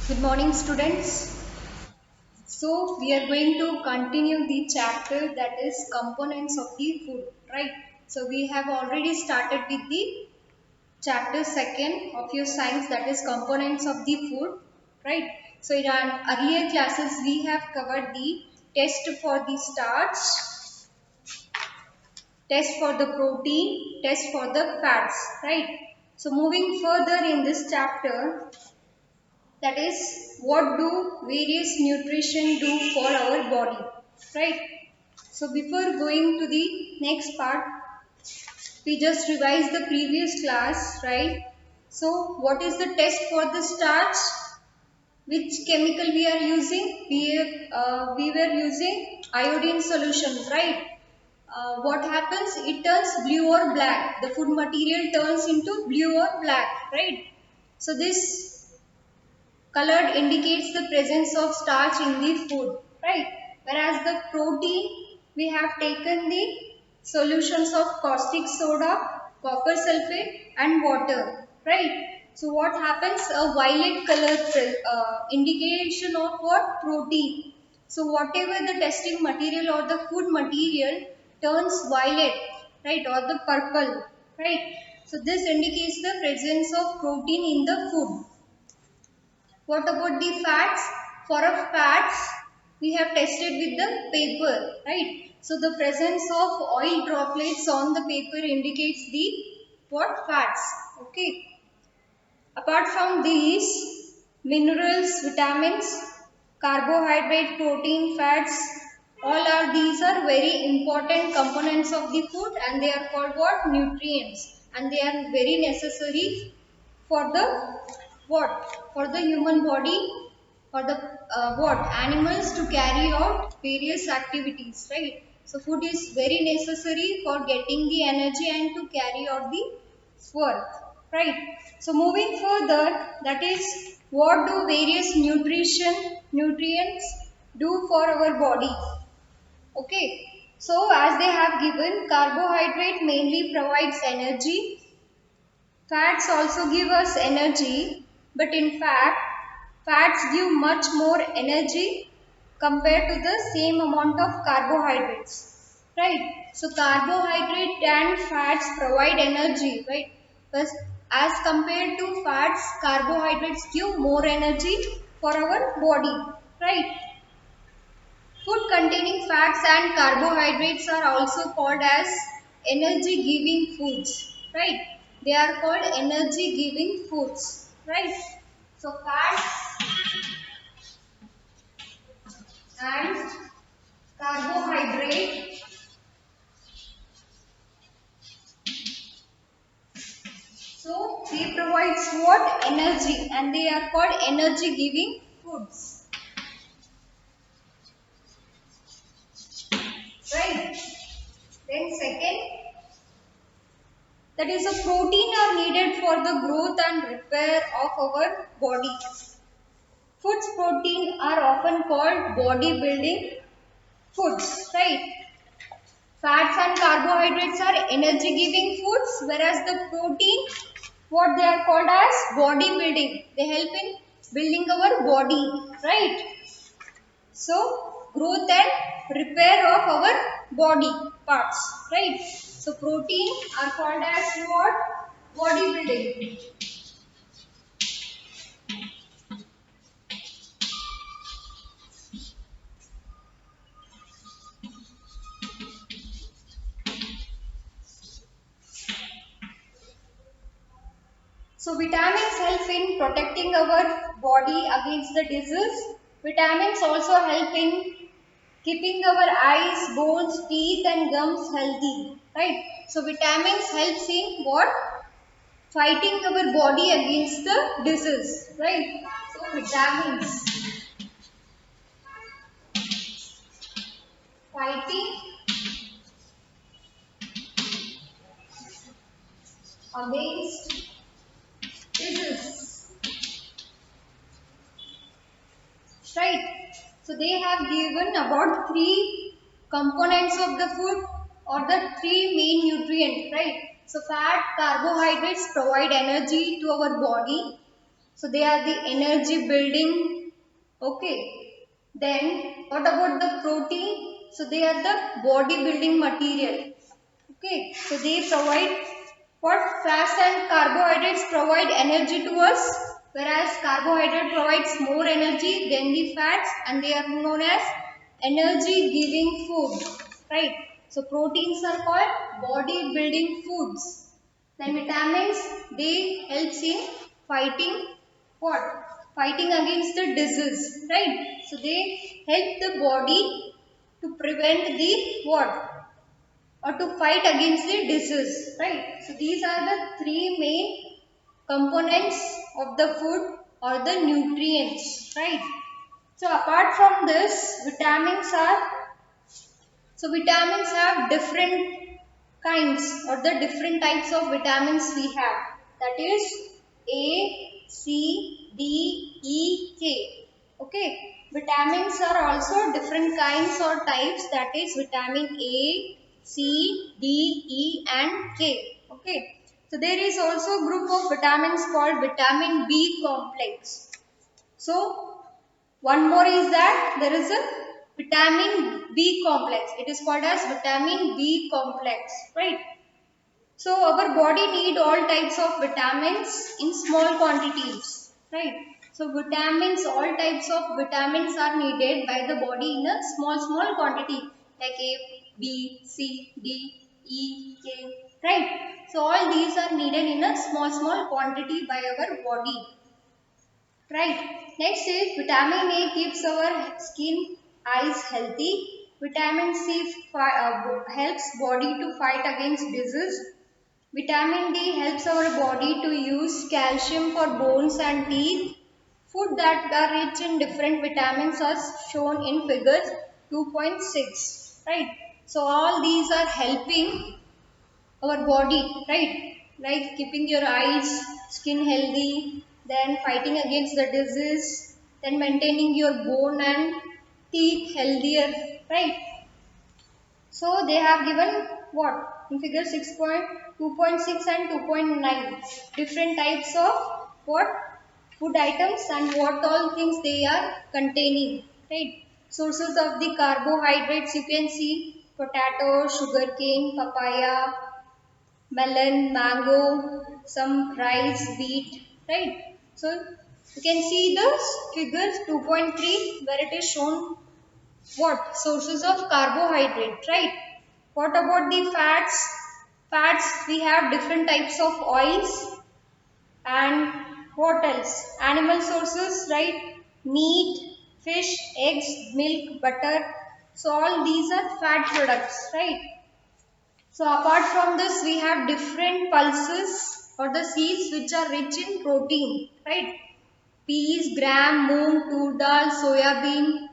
Good morning, students. So, we are going to continue the chapter that is components of the food, right? So, we have already started with the chapter second of your science, that is components of the food, right? So, in our earlier classes, we have covered the test for the starch, test for the protein, test for the fats, right? So, moving further in this chapter, that is what do various nutrition do for our body, right? So before going to the next part, we just revised the previous class, right? So what is the test for the starch? Which chemical we are using? We were using iodine solution, right? What happens? It turns blue or black. The food material turns into blue or black, right? So this colored indicates the presence of starch in the food, right? Whereas the protein, we have taken the solutions of caustic soda, copper sulfate and water, right? So what happens? A violet color indication of what? Protein. So whatever the testing material or the food material turns violet, right, or the purple, right? So this indicates the presence of protein in the food. What about the fats? For a fats, we have tested with the paper, right? So the presence of oil droplets on the paper indicates the what? Fats. Okay. Apart from these, minerals, vitamins, carbohydrate, protein, fats, all are these are very important components of the food, and they are called what? Nutrients, and they are very necessary for the what? For the human body, for the what? Animals to carry out various activities, right? So food is very necessary for getting the energy and to carry out the work, right? So moving further, that is what do various nutrients do for our body? Okay. So as they have given, carbohydrate mainly provides energy. Fats also give us energy, but in fact, fats give much more energy compared to the same amount of carbohydrates, right? So carbohydrate and fats provide energy, right? But as compared to fats, carbohydrates give more energy for our body, right? Food containing fats and carbohydrates are also called as energy giving foods, right? They are called energy giving foods, right? So fats and carbohydrate, so they provide what? Energy, and they are called energy giving foods, right? Then second, that is a protein are needed for the growth and repair of our body. Foods protein are often called bodybuilding foods, right? Fats and carbohydrates are energy giving foods, whereas the protein, what they are called as bodybuilding. They help in building our body, right? So, growth and repair of our body parts, right? So, protein are called as what? Bodybuilding. So vitamins help in protecting our body against the disease. Vitamins also help in keeping our eyes, bones, teeth and gums healthy. Right? So vitamins helps in what? Fighting our body against the disease. Right? So vitamins fighting against disease. Right? So they have given about three components of the food or the three main nutrients, right? So fat, carbohydrates provide energy to our body. So they are the energy building. Okay. Then what about the protein? So they are the body building material. Okay. So they provide what? Fats and carbohydrates provide energy to us, whereas carbohydrate provides more energy than the fats, and they are known as energy giving food. Right. So proteins are called body building foods. Then vitamins, they helps in fighting what? Fighting against the disease, right? So they help the body to prevent the what? Or to fight against the disease, right? So these are the three main components of the food or the nutrients, right? So apart from this, vitamins have different kinds or the different types of vitamins we have. That is A, C, D, E, K. Okay. Vitamins are also different kinds or types. That is vitamin A, C, D, E and K. Okay. So there is also a group of vitamins called vitamin B complex. So one more is that there is a vitamin B complex. It is called as vitamin B complex, right? So our body need all types of vitamins in small quantities, right? So vitamins, all types of vitamins are needed by the body in a small quantity like A, B, C, D, E, K, right? So all these are needed in a small quantity by our body. Right. Next is vitamin A keeps our skin, eyes healthy. Vitamin C helps body to fight against disease. Vitamin D helps our body to use calcium for bones and teeth. Food that are rich in different vitamins are shown in figures 2.6. Right. So all these are helping our body, right? Like keeping your eyes, skin healthy, then fighting against the disease, then maintaining your bone and teeth healthier, right? So they have given what? In figure 6.2.6 and 2.9 different types of what? Food items and what all things they are containing, right? Sources of the carbohydrates you can see potato, sugarcane, papaya, melon, mango, some rice, wheat, right? So you can see the figures 2.3 where it is shown what? Sources of carbohydrate, right? What about the fats? Fats, we have different types of oils and what else? Animal sources, right? Meat, fish, eggs, milk, butter. So all these are fat products, right? So apart from this, we have different pulses or the seeds which are rich in protein, right? Peas, gram, moong, tur dal, soya bean,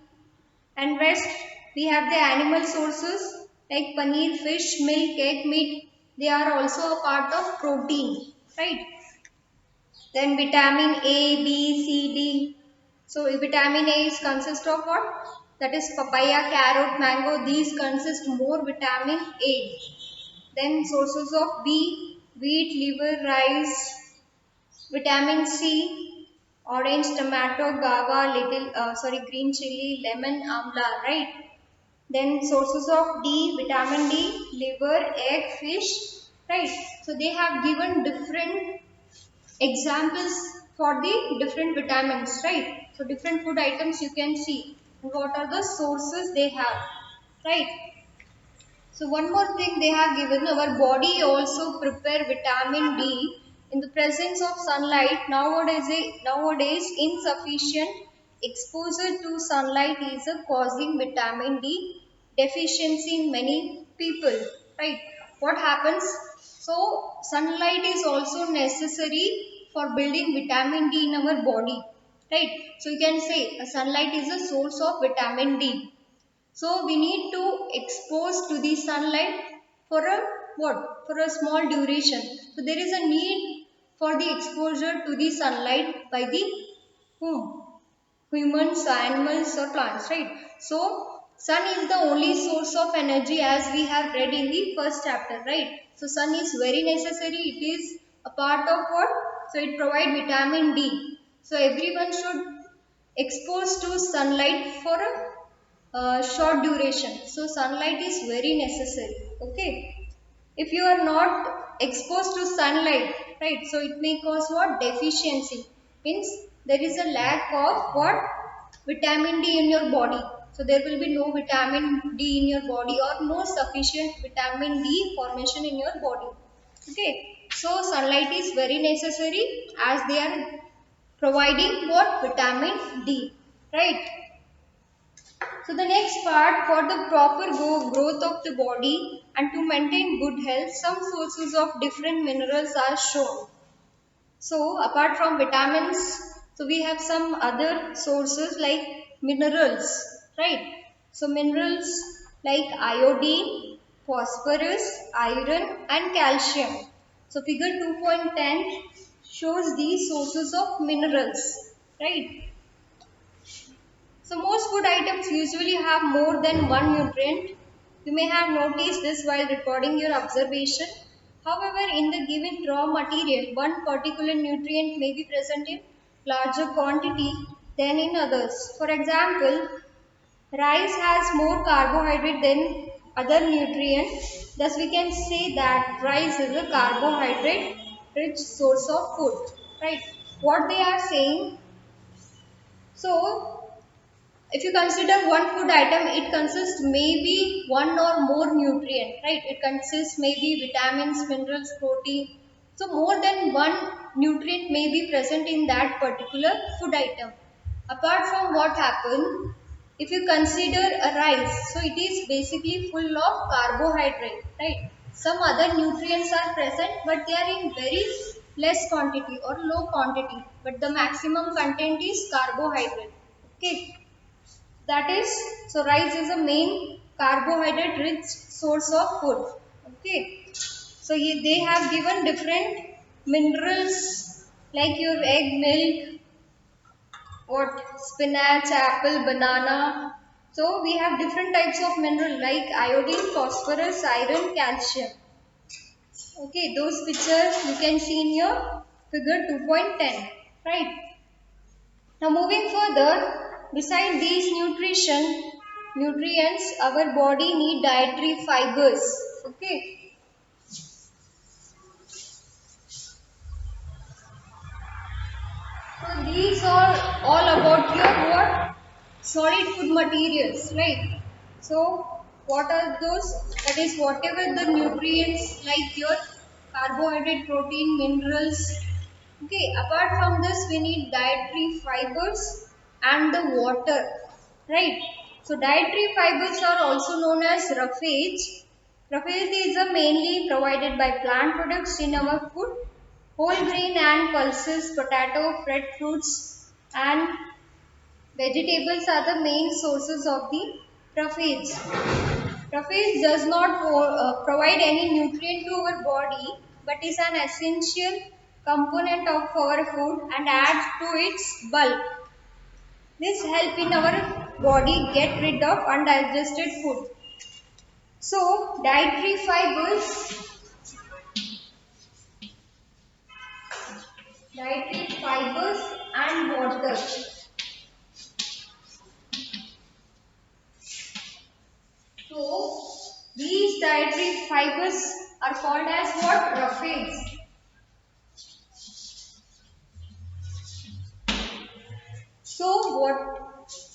and rest we have the animal sources like paneer, fish, milk, egg, meat. They are also a part of protein, right? Then vitamin A, B, C, D. So vitamin A is consist of what? That is papaya, carrot, mango. These consist more vitamin A. Then sources of B, wheat, liver, rice, vitamin C, orange, tomato, guava, green chili, lemon, amla, right? Then sources of D, vitamin D, liver, egg, fish, right? So they have given different examples for the different vitamins, right? So different food items you can see. What are the sources they have, right? So one more thing they have given, our body also prepare vitamin D in the presence of sunlight. Nowadays insufficient exposure to sunlight is causing vitamin D deficiency in many people, right? What happens? So sunlight is also necessary for building vitamin D in our body, right? So you can say sunlight is a source of vitamin D. So we need to expose to the sunlight for a what? For a small duration. So there is a need for the exposure to the sunlight by the whom? Humans, animals or plants, right? So sun is the only source of energy as we have read in the first chapter, right? So sun is very necessary. It is a part of what? So it provides vitamin D. So everyone should expose to sunlight for a short duration. So sunlight is very necessary. Okay, if you are not exposed to sunlight, right, so it may cause what? Deficiency, means there is a lack of what? Vitamin D in your body. So there will be no vitamin D in your body, or no sufficient vitamin D formation in your body. Okay, so sunlight is very necessary, as they are providing what? Vitamin D, right? So the next part, for the proper growth of the body and to maintain good health, some sources of different minerals are shown. So apart from vitamins, so we have some other sources like minerals, right? So minerals like iodine, phosphorus, iron and calcium. So figure 2.10 shows these sources of minerals, right? So most food items usually have more than one nutrient. You may have noticed this while recording your observation. However, in the given raw material, one particular nutrient may be present in larger quantity than in others. For example, rice has more carbohydrate than other nutrients. Thus, we can say that rice is a carbohydrate rich source of food. Right? What they are saying. So, if you consider one food item, it consists maybe one or more nutrient, right? It consists maybe vitamins, minerals, protein. So more than one nutrient may be present in that particular food item. Apart from what happened, if you consider a rice, so it is basically full of carbohydrate, right? Some other nutrients are present, but they are in very less quantity or low quantity, but the maximum content is carbohydrate. Okay, that is, so rice is a main carbohydrate rich source of food. Okay, so they have given different minerals like your egg, milk, what, spinach, apple, banana. So we have different types of mineral like iodine, phosphorus, iron, calcium. Okay, those pictures you can see in your figure 2.10, right? Now moving further, beside these nutrients, our body need dietary fibers. Okay. So these are all about your what? Solid food materials, right? So what are those? That is whatever the nutrients like your carbohydrate, protein, minerals. Okay, apart from this, we need dietary fibers and the water, right? So dietary fibers are also known as roughage. Roughage is mainly provided by plant products in our food. Whole grain and pulses, potato, red fruits and vegetables are the main sources of the roughage. Roughage does not provide any nutrient to our body, but is an essential component of our food and adds to its bulk. This helps in our body get rid of undigested food. So, dietary fibers and water. So, these dietary fibers are called as what? Roughage.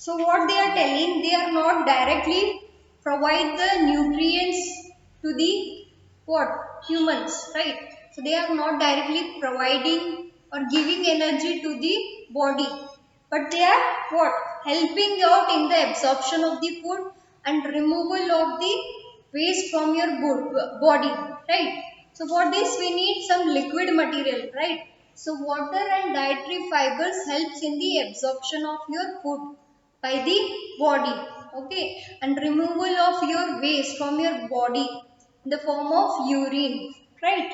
So what they are telling, they are not directly provide the nutrients to the what? Humans, right? So they are not directly providing or giving energy to the body, but they are what? Helping out in the absorption of the food and removal of the waste from your body, right? So for this we need some liquid material, right? So water and dietary fibers helps in the absorption of your food by the body, okay, and removal of your waste from your body in the form of urine, right?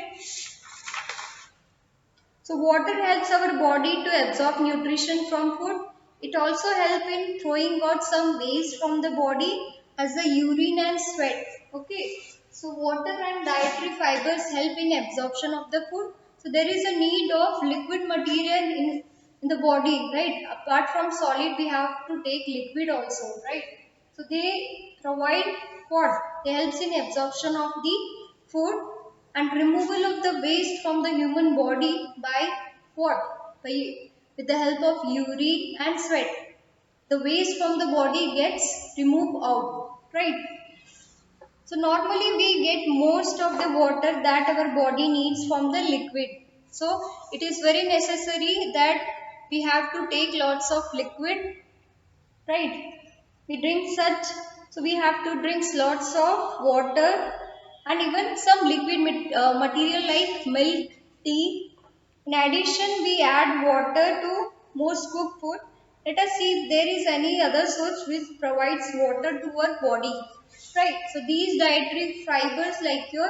So water helps our body to absorb nutrition from food. It also helps in throwing out some waste from the body as the urine and sweat. Okay. So water and dietary fibers help in absorption of the food. So there is a need of liquid material in the body, right? Apart from solid, we have to take liquid also, right? So they provide what? They helps in absorption of the food and removal of the waste from the human body by what? By with the help of urine and sweat. The waste from the body gets removed out, right? So normally we get most of the water that our body needs from the liquid. So it is very necessary that we have to take lots of liquid, right? We drink such, so we have to drink lots of water and even some liquid material like milk, tea. In addition, we add water to most cooked food. Let us see if there is any other source which provides water to our body. Right. So these dietary fibers like your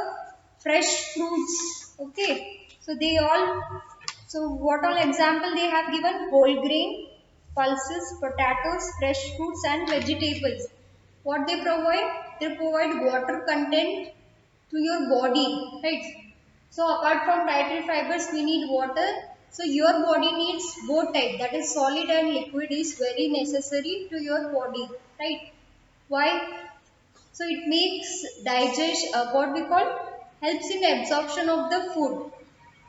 fresh fruits. Okay. So they all. So what all example they have given? Whole grain, pulses, potatoes, fresh fruits and vegetables. What they provide? They provide water content to your body, right? So apart from dietary fibers, we need water. So your body needs both type, that is solid and liquid is very necessary to your body, right? Why? So it makes digest, what we call, helps in absorption of the food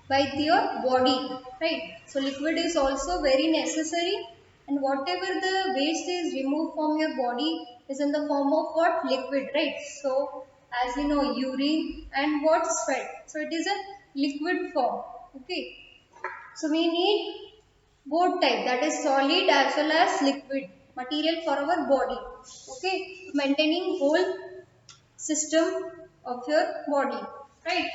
by your body, right? So liquid is also very necessary, and whatever the waste is removed from your body is in the form of what? Liquid, right? So as we know, urine and what? Sweat. So it is a liquid form. Okay. So we need both type, that is solid as well as liquid material for our body. Okay. Maintaining whole system of your body, right?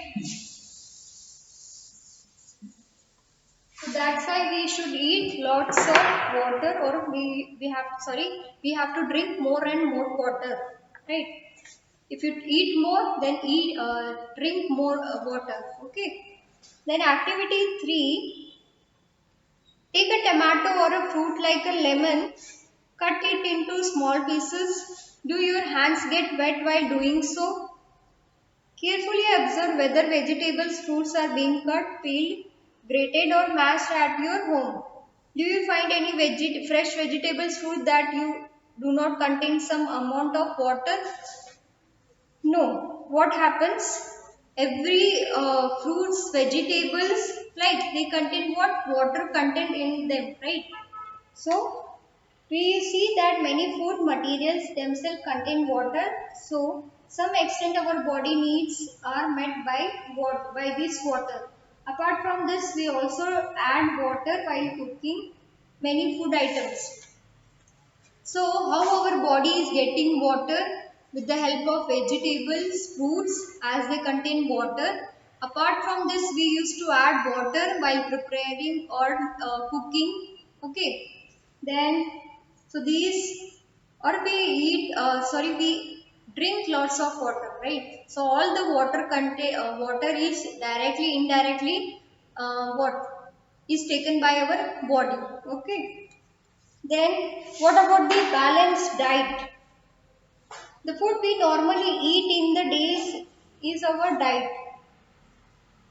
So that's why we should eat lots of water, or we have to drink more and more water, right? If you eat more, then drink more water. Okay. Then activity 3, take a tomato or a fruit like a lemon, cut it into small pieces. Do your hands get wet while doing so? Carefully observe whether vegetables, fruits are being cut, peeled, grated or mashed at your home. Do you find any fresh vegetables, fruit that you do not contain some amount of water? No. What happens? Every fruits, vegetables, like they contain what? Water content in them, right? So, we see that many food materials themselves contain water. So, some extent our body needs are met by this water. Apart from this, we also add water while cooking many food items. So, how our body is getting water? With the help of vegetables, fruits, as they contain water. Apart from this, we used to add water while preparing or cooking. Okay. Then, so these, or we drink lots of water, right? So all the water is directly, indirectly, what is taken by our body. Okay. Then, what about the balanced diet? The food we normally eat in the days is our diet.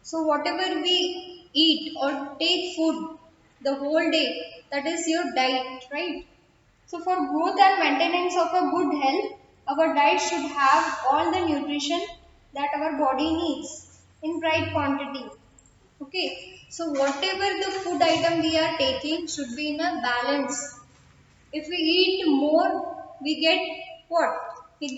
So whatever we eat or take food the whole day, that is your diet, right? So for growth and maintenance of a good health, our diet should have all the nutrition that our body needs in right quantity. Okay. So whatever the food item we are taking should be in a balance. If we eat more, we get what? We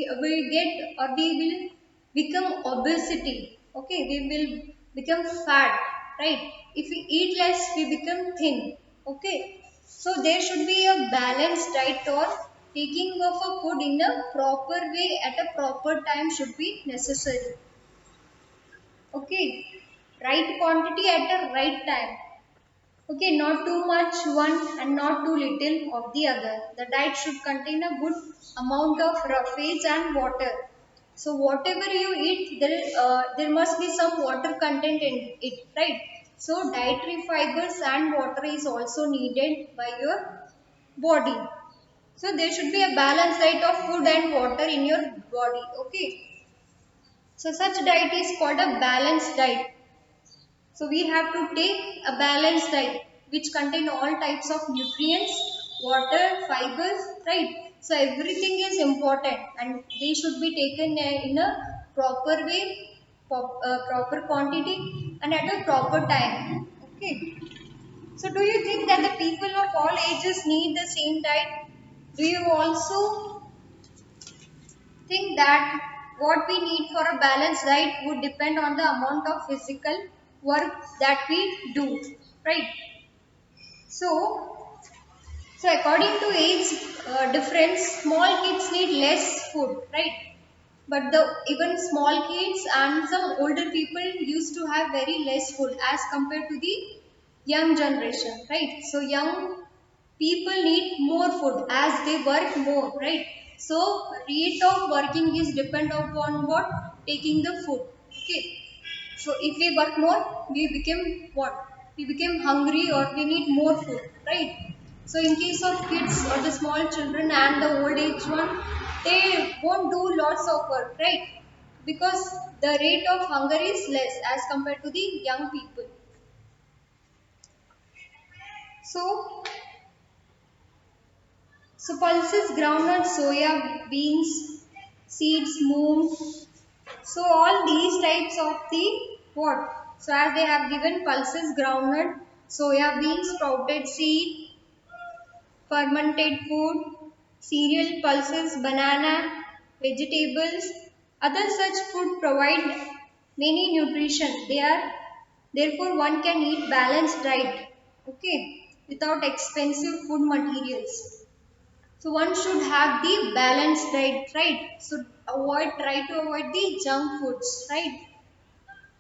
get, or we will become obesity. Okay, we will become fat, right? If we eat less, we become thin. Okay, so there should be a balanced diet, or taking of a food in a proper way at a proper time should be necessary. Okay, right quantity at the right time. Okay, not too much one and not too little of the other. The diet should contain a good amount of roughage and water. So whatever you eat, there must be some water content in it, right? So dietary fibers and water is also needed by your body. So there should be a balanced diet of food and water in your body. Okay. So such diet is called a balanced diet. So we have to take a balanced diet. which contain all types of nutrients, water, fibers, right? So everything is important and they should be taken in a proper way, proper quantity and at a proper time. Okay. So do you think that the people of all ages need the same diet? Do you also think that what we need for a balanced diet would depend on the amount of physical work that we do, right? So, so according to age difference, small kids need less food, right? But the even small kids and some older people used to have very less food as compared to the young generation, right? So young people need more food as they work more, right? So rate of working is depend upon what? Taking the food. Okay. So if we work more, we become what? We become hungry or we need more food, right? So in case of kids or the small children and the old age one, they won't do lots of work, right? Because the rate of hunger is less as compared to the young people. So So pulses, groundnut, soya, beans, seeds, moong. So all these types of the what? So as they have given pulses, groundnut, soya beans, sprouted seed, fermented food, cereal, pulses, banana, vegetables. Other such food provide many nutrition. They are therefore one can eat balanced diet. Okay, without expensive food materials. So one should have the balanced diet, right? So try to avoid the junk foods, right?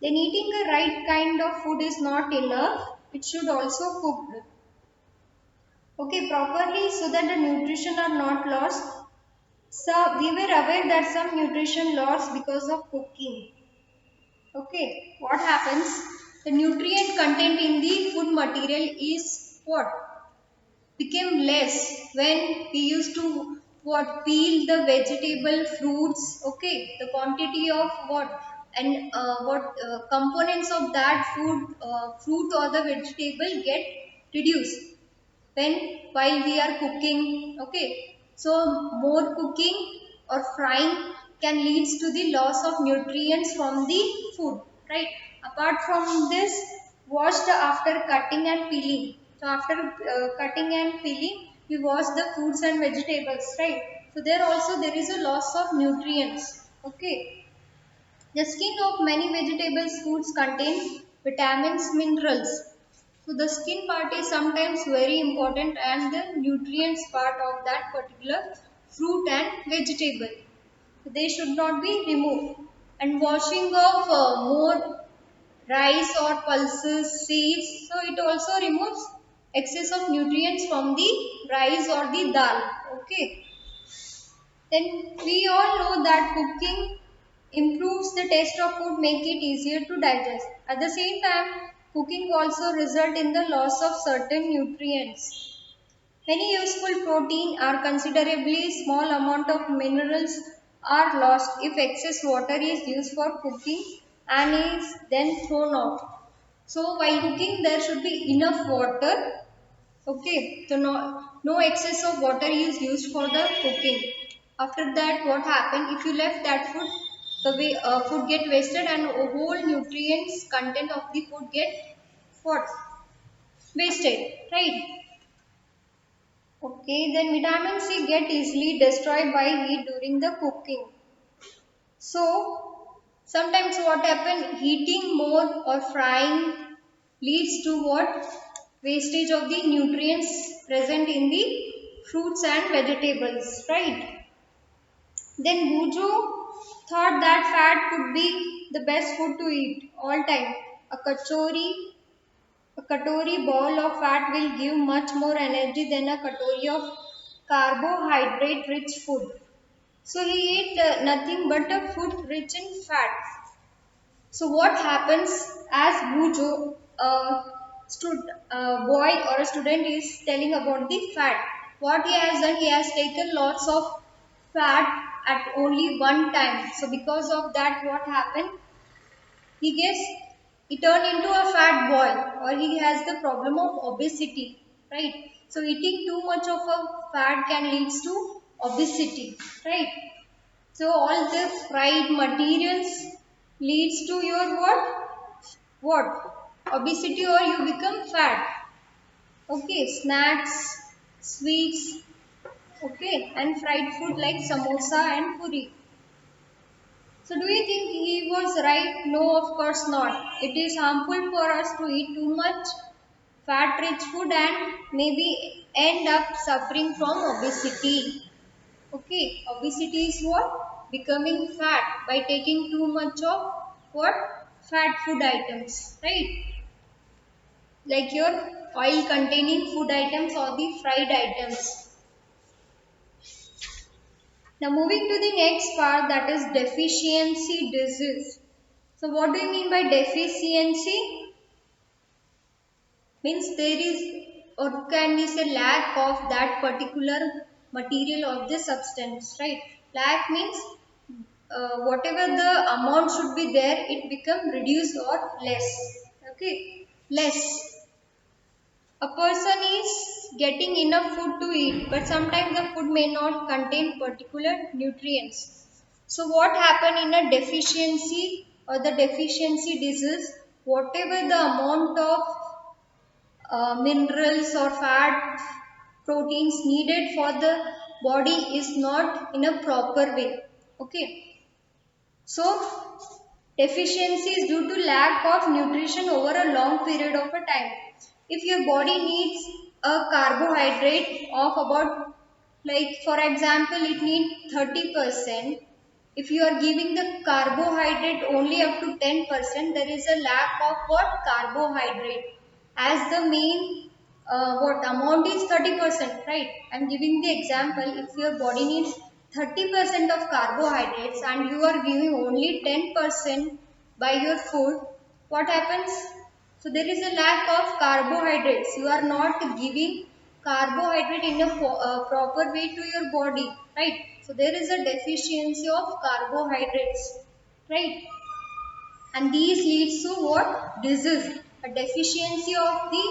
Then eating the right kind of food is not enough. It should also cook, okay, properly so that the nutrition are not lost. So we were aware that some nutrition lost because of cooking. Okay, what happens? The nutrient content in the food material is what? Became less when we used to what peel the vegetable fruits, okay, the quantity of what and what components of that food fruit or the vegetable get reduced when while we are cooking, okay. So more cooking or frying can leads to the loss of nutrients from the food, right? Apart from this, wash the after cutting and peeling. So after cutting and peeling, we wash the fruits and vegetables, right? So there also there is a loss of nutrients, okay. The skin of many vegetables foods contain vitamins, minerals. So the skin part is sometimes very important and the nutrients part of that particular fruit and vegetable. So they should not be removed. And washing of more rice or pulses, seeds, so it also removes excess of nutrients from the rice or the dal. Okay. Then we all know that cooking improves the taste of food, make it easier to digest. At the same time, cooking also result in the loss of certain nutrients. Many useful protein or considerably small amount of minerals are lost if excess water is used for cooking and is then thrown out. So while cooking there should be enough water. Okay, so no excess of water is used for the cooking. After that, what happened? If you left that food, the way food get wasted and whole nutrients content of the food get what wasted, right? Okay, then vitamin C get easily destroyed by heat during the cooking. So sometimes what happen? Heating more or frying leads to what? Wastage of the nutrients present in the fruits and vegetables, right? Then Bujo thought that fat could be the best food to eat all time. A katori ball of fat will give much more energy than a katori of carbohydrate rich food. So he ate nothing but a food rich in fat. So what happens as Bujo, boy or a student is telling about the fat. What he has done, he has taken lots of fat at only one time. So because of that, what happened? He gets he turned into a fat boy, or he has the problem of obesity, right? So eating too much of a fat can lead to obesity, right? So all the fried materials leads to your what? What? Obesity, or you become fat. Okay, snacks, sweets, okay, and fried food like samosa and puri. So do you think he was right? No, of course not. It is harmful for us to eat too much fat rich food and maybe end up suffering from obesity. Okay, obesity is what? Becoming fat by taking too much of what? Fat food items, right? Like your oil containing food items or the fried items. Now moving to the next part, that is deficiency disease. So what do you mean by deficiency? Means there is, or can we say, lack of that particular material of the substance, right? Lack means whatever the amount should be there, it become reduced or less. Okay, less. A person is getting enough food to eat, but sometimes the food may not contain particular nutrients. So what happen in a deficiency or the deficiency disease? Whatever the amount of minerals or fat proteins needed for the body is not in a proper way. Okay, so deficiency is due to lack of nutrition over a long period of a time. If your body needs a carbohydrate of about, like for example, it needs 30%. If you are giving the carbohydrate only up to 10%, there is a lack of what? Carbohydrate. As the main what amount is 30%, right? I'm giving the example. If your body needs 30% of carbohydrates and you are giving only 10% by your food, what happens? So there is a lack of carbohydrates. You are not giving carbohydrate in a proper way to your body, right? So there is a deficiency of carbohydrates, right? And these leads to what? Disease. A deficiency of the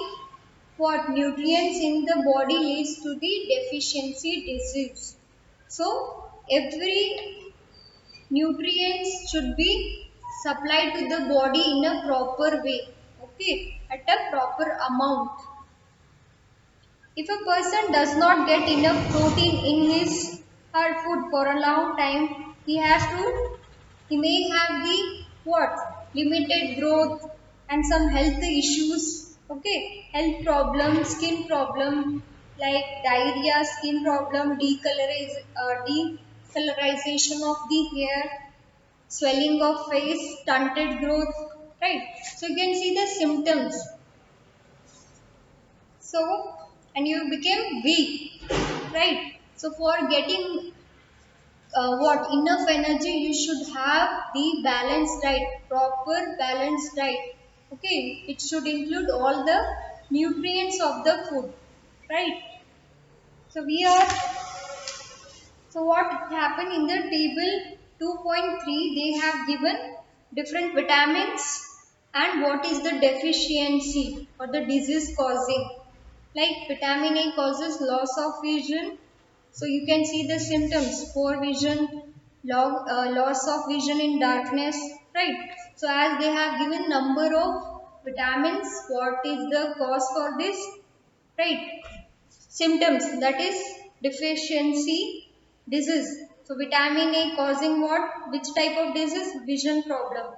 what? Nutrients in the body leads to the deficiency disease. So every nutrients should be supplied to the body in a proper way, okay, at a proper amount. If a person does not get enough protein in his her food for a long time, he may have the what? Limited growth and some health issues, okay, health problem, skin problem like diarrhea, skin problem, decolorization of the hair, swelling of face, stunted growth, right? So you can see the symptoms. So, and you became weak, right? So for getting what enough energy, you should have the balanced diet, proper balanced diet. Okay, it should include all the nutrients of the food, right? So we are, so what happened in the table 2.3, they have given different vitamins and what is the deficiency or the disease causing. Like vitamin A causes loss of vision. So you can see the symptoms: poor vision, loss of vision in darkness, right? So as they have given number of vitamins, what is the cause for this, right? Symptoms, that is deficiency disease. So vitamin A causing what? Which type of disease? Vision problem.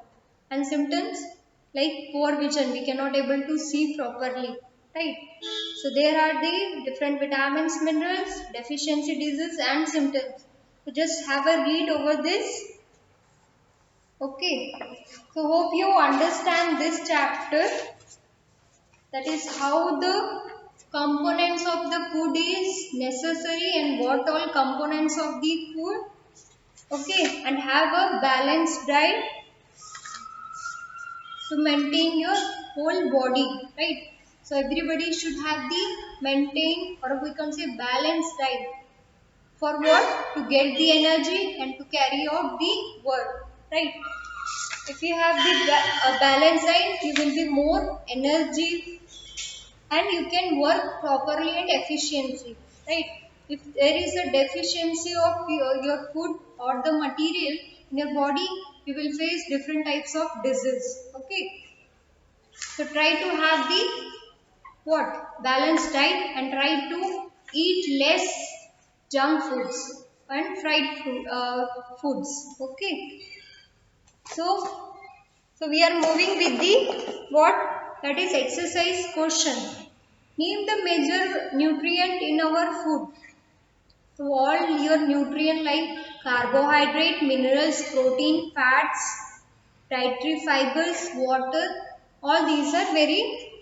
And symptoms like poor vision, we cannot able to see properly, right? So there are the different vitamins, minerals, deficiency disease and symptoms. So just have a read over this. Okay. So hope you understand this chapter. That is how the components of the food is necessary and what all components of the food. Okay. And have a balanced diet to maintain your whole body, right? So everybody should have the maintain, or we can say balanced diet. For what? To get the energy and to carry out the work, right? If you have the balanced diet, you will be more energy and you can work properly and efficiently, right? If there is a deficiency of your food or the material in your body, you will face different types of disease. Okay, so try to have the what balanced diet and try to eat less junk foods and fried foods. Okay, so we are moving with the what, that is exercise question. Name the major nutrient in our food. So all your nutrient like carbohydrate, minerals, protein, fats, dietary fibers, water, all these are very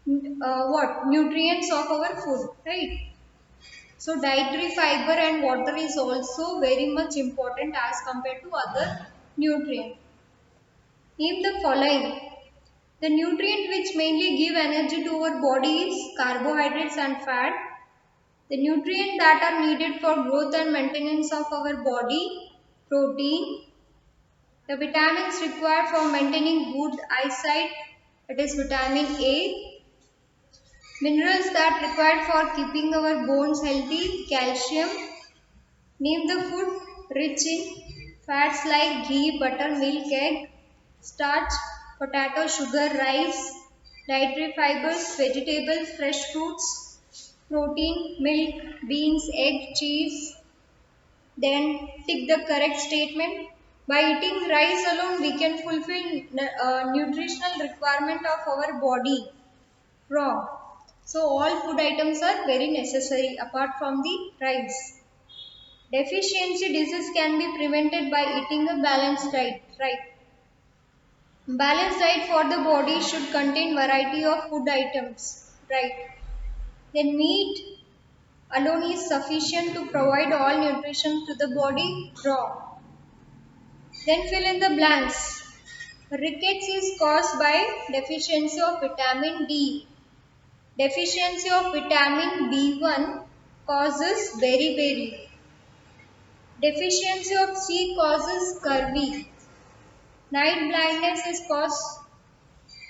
what nutrients of our food, right? So dietary fiber and water is also very much important as compared to other nutrients. Name the following. The nutrient which mainly give energy to our body is carbohydrates and fat. The nutrients that are needed for growth and maintenance of our body, protein. The vitamins required for maintaining good eyesight, that is vitamin A. Minerals that required for keeping our bones healthy, calcium. Name the food rich in fats like ghee, butter, milk, egg, starch, potato, sugar, rice, dietary fibers, vegetables, fresh fruits, protein, milk, beans, egg, cheese. Then tick the correct statement. By eating rice alone, we can fulfill nutritional requirement of our body. Wrong. So all food items are very necessary apart from the rice. Deficiency disease can be prevented by eating a balanced diet, right? Balanced diet for the body should contain variety of food items, right? Then meat alone is sufficient to provide all nutrition to the body, wrong. Then fill in the blanks. Rickets is caused by deficiency of vitamin D. Deficiency of vitamin B1 causes beriberi. Deficiency of C causes scurvy. Night blindness is caused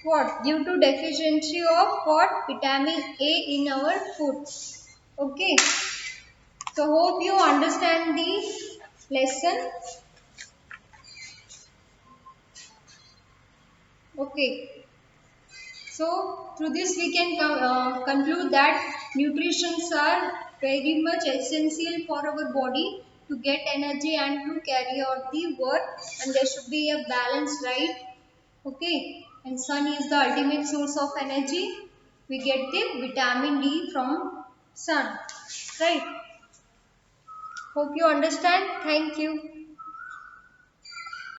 what? Due to deficiency of what? Vitamin A in our food. Okay. So hope you understand the lesson. Okay. So through this we can conclude that nutritions are very much essential for our body to get energy and to carry out the work, and there should be a balanced diet. Okay, and sun is the ultimate source of energy. We get the vitamin D from sun, right? Hope you understand. Thank you.